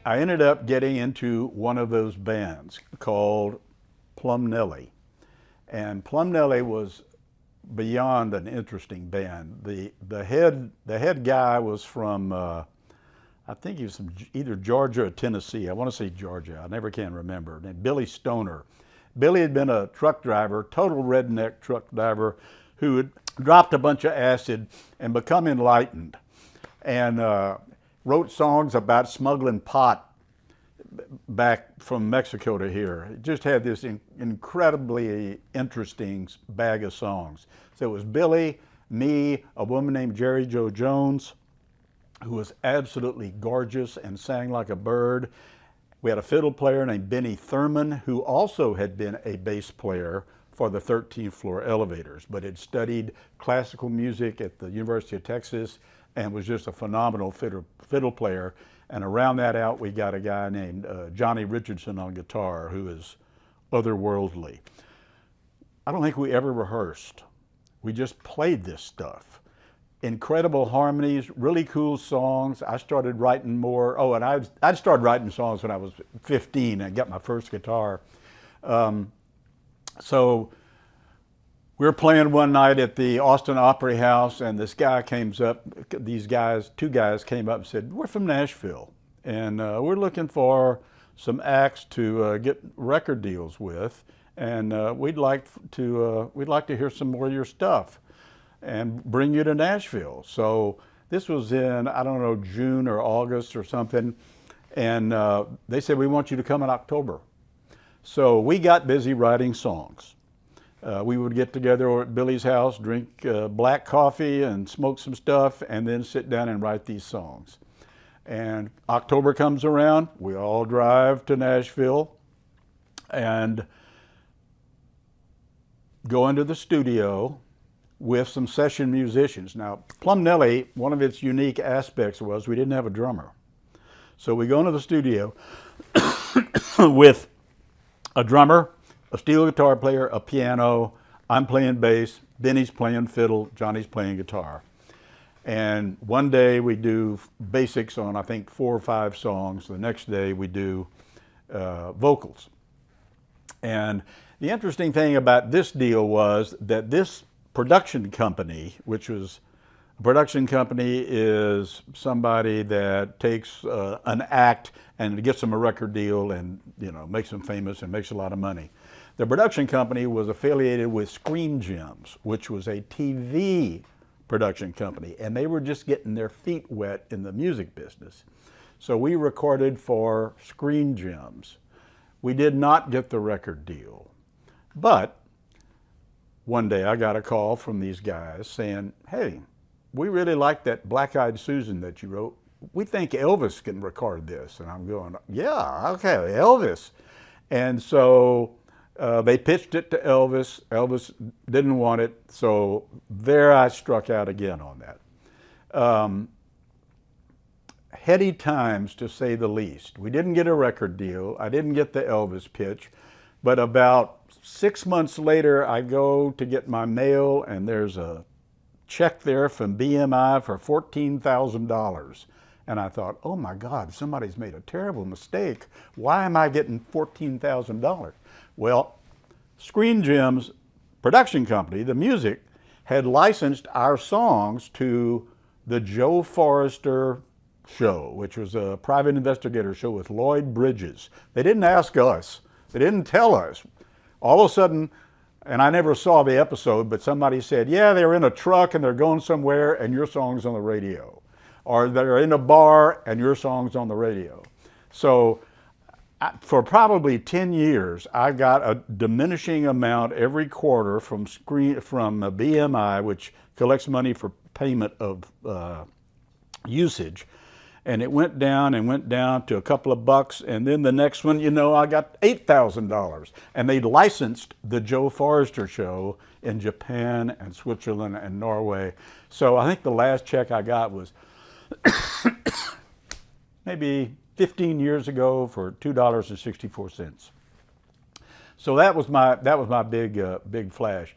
I ended up getting into one of those bands called Plum Nelly. And Plum Nelly was beyond an interesting band. The head guy was from I think he was from either Georgia or Tennessee. I want to say Georgia. I never can remember. Named Billy Stoner. Billy had been a truck driver, total redneck truck driver, who had dropped a bunch of acid and become enlightened, and wrote songs about smuggling pot back from Mexico to here. It just had this incredibly interesting bag of songs. So it was Billy, me, a woman named Jerry Jo Jones, who was absolutely gorgeous and sang like a bird. We had a fiddle player named Benny Thurman, who also had been a bass player for the 13th floor elevators, but had studied classical music at the University of Texas and was just a phenomenal fiddle player. And around that out, we got a guy named Johnny Richardson on guitar, who is otherworldly. I don't think we ever rehearsed. We just played this stuff. Incredible harmonies, really cool songs. I started writing more. Oh, and I started writing songs when I was 15 and got my first guitar. So we were playing one night at the Austin Opry House, and this guy comes up, two guys came up and said, "We're from Nashville, and we're looking for some acts to get record deals with, and we'd like to hear some more of your stuff and bring you to Nashville." So this was in, I don't know, June or August or something, and they said, "We want you to come in October." So we got busy writing songs. We would get together at Billy's house, drink black coffee and smoke some stuff, and then sit down and write these songs. And October comes around, we all drive to Nashville and go into the studio with some session musicians. Now, Plum Nelly, one of its unique aspects was we didn't have a drummer. So we go into the studio with a drummer, a steel guitar player, a piano, I'm playing bass, Benny's playing fiddle, Johnny's playing guitar. And one day we do basics on, I think, 4 or 5 songs. The next day we do vocals. And the interesting thing about this deal was that this production company, which was, a production company is somebody that takes an act and gets them a record deal and, you know, makes them famous and makes a lot of money. The production company was affiliated with Screen Gems, which was a TV production company, and they were just getting their feet wet in the music business. So we recorded for Screen Gems. We did not get the record deal, but one day I got a call from these guys saying, "Hey, we really like that Black Eyed Susan that you wrote. We think Elvis can record this." And I'm going, "Yeah, okay, Elvis." And so they pitched it to Elvis. Elvis didn't want it, so there I struck out again on that. Heady times, to say the least. We didn't get a record deal. I didn't get the Elvis pitch, but about 6 months later, I go to get my mail, and there's a check there from BMI for $14,000. And I thought, oh my God, somebody's made a terrible mistake. Why am I getting $14,000? Well, Screen Gems production company, the music, had licensed our songs to the Joe Forrester show, which was a private investigator show with Lloyd Bridges. They didn't ask us. They didn't tell us. All of a sudden, and I never saw the episode, but somebody said, "Yeah, they're in a truck and they're going somewhere and your song's on the radio." Or they're in a bar and your song's on the radio. So for probably 10 years, I got a diminishing amount every quarter from BMI, which collects money for payment of usage. And it went down and went down to a couple of bucks. And then the next one, you know, I got $8,000. And they licensed the Joe Forrester show in Japan and Switzerland and Norway. So I think the last check I got was maybe 15 years ago for $2.64. So that was my big flash.